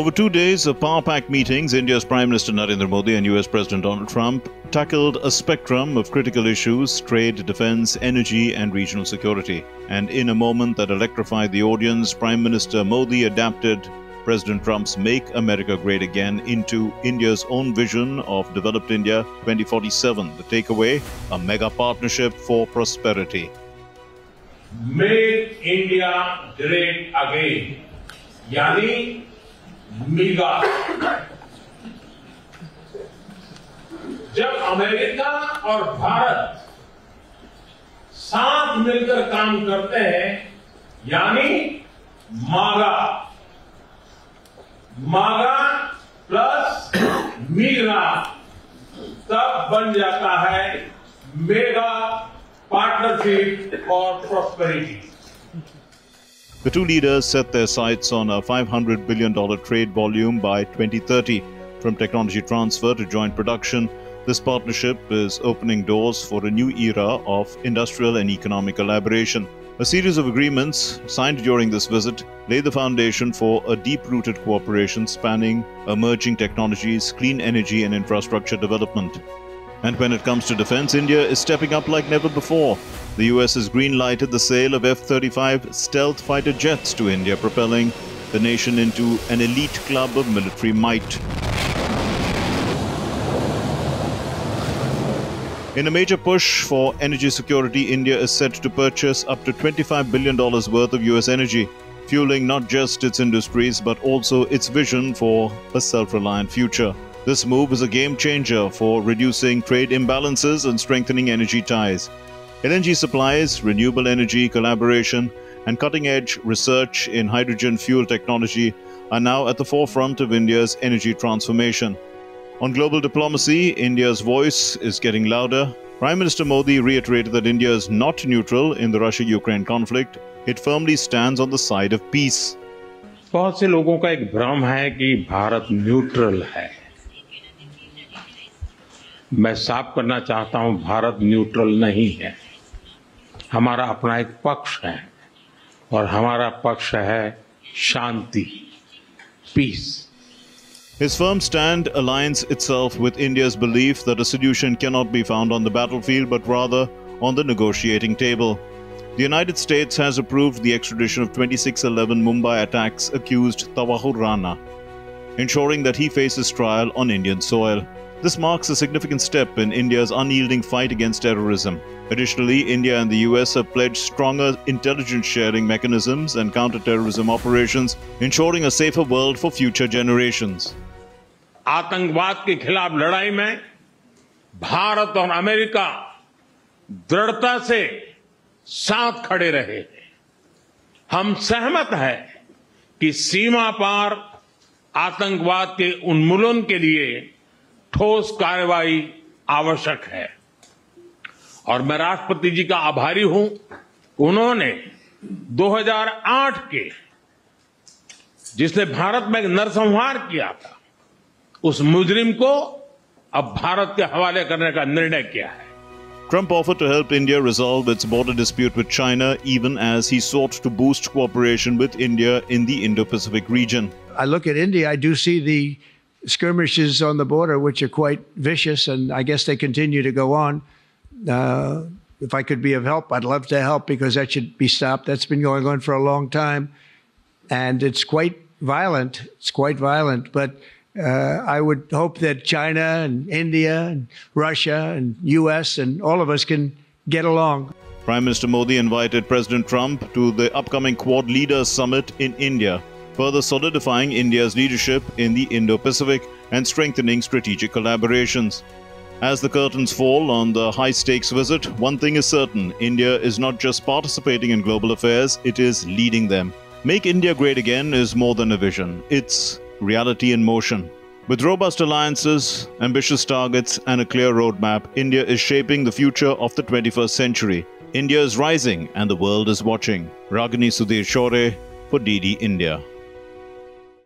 Over 2 days of power-packed meetings, India's Prime Minister Narendra Modi and US President Donald Trump tackled a spectrum of critical issues: trade, defense, energy, and regional security. And in a moment that electrified the audience, Prime Minister Modi adapted President Trump's Make America Great Again into India's own vision of Developed India 2047. The takeaway: a mega partnership for prosperity. Make India Great Again, यानी mega. जब America और भारत साथ मिलकर काम करते हैं, यानी मागा। मागा प्लस मीगा तब बन जाता है mega partnership for prosperity. The two leaders set their sights on a $500 billion trade volume by 2030. From technology transfer to joint production, this partnership is opening doors for a new era of industrial and economic collaboration. A series of agreements signed during this visit lay the foundation for a deep-rooted cooperation spanning emerging technologies, clean energy, and infrastructure development. And when it comes to defense, India is stepping up like never before. The US has green-lighted the sale of F-35 stealth fighter jets to India, propelling the nation into an elite club of military might. In a major push for energy security, India is set to purchase up to $25 billion worth of US energy, fueling not just its industries but also its vision for a self-reliant future. This move is a game-changer for reducing trade imbalances and strengthening energy ties. LNG supplies, renewable energy collaboration, and cutting-edge research in hydrogen fuel technology are now at the forefront of India's energy transformation. On global diplomacy, India's voice is getting louder. Prime Minister Modi reiterated that India is not neutral in the Russia-Ukraine conflict. It firmly stands on the side of peace. बहुत से लोगों का एक भ्रम है कि Bharat neutral है। मैं साफ करना चाहता हूं, भारत न्यूट्रल नहीं है। हमारा अपना एक पक्ष है और हमारा पक्ष है शांति, piece. His firm stand aligns itself with India's belief that a solution cannot be found on the battlefield but rather on the negotiating table. The United States has approved the extradition of 2611 Mumbai attacks accused Tawahur Rana, ensuring that he faces trial on Indian soil. This marks a significant step in India's unyielding fight against terrorism. Additionally, India and the US have pledged stronger intelligence sharing mechanisms and counter-terrorism operations, ensuring a safer world for future generations. आतंकवाद के खिलाफ लड़ाई में भारत और America दृढ़ता से साथ खड़े रहे। हम सहमत हैं कि सीमा पार आतंकवाद के उन्मूलन के लिए ठोस कार्रवाई आवश्यक है और मैं राष्ट्रपति जी का आभारी हूं। उन्होंने 2008 के जिसने भारत में नरसंहार किया था, उस मुजरिम को अब भारत के हवाले करने का निर्णय किया है। Trump offered to help India resolve its border dispute with China, even as he sought to boost cooperation with India in the Indo-Pacific region. I look at India, I do see the skirmishes on the border, which are quite vicious, and I guess they continue to go on. If I could be of help, I'd love to help, because that should be stopped. That's been going on for a long time, and it's quite violent. It's quite violent, but I would hope that China and India and Russia and US and all of us can get along. Prime Minister Modi invited President Trump to the upcoming Quad Leaders Summit in India, further solidifying India's leadership in the Indo-Pacific and strengthening strategic collaborations. As the curtains fall on the high-stakes visit, one thing is certain: India is not just participating in global affairs, it is leading them. Make India Great Again is more than a vision. It's reality in motion. With robust alliances, ambitious targets, and a clear roadmap, India is shaping the future of the 21st century. India is rising and the world is watching. Ragini Sudhir Shore for DD India.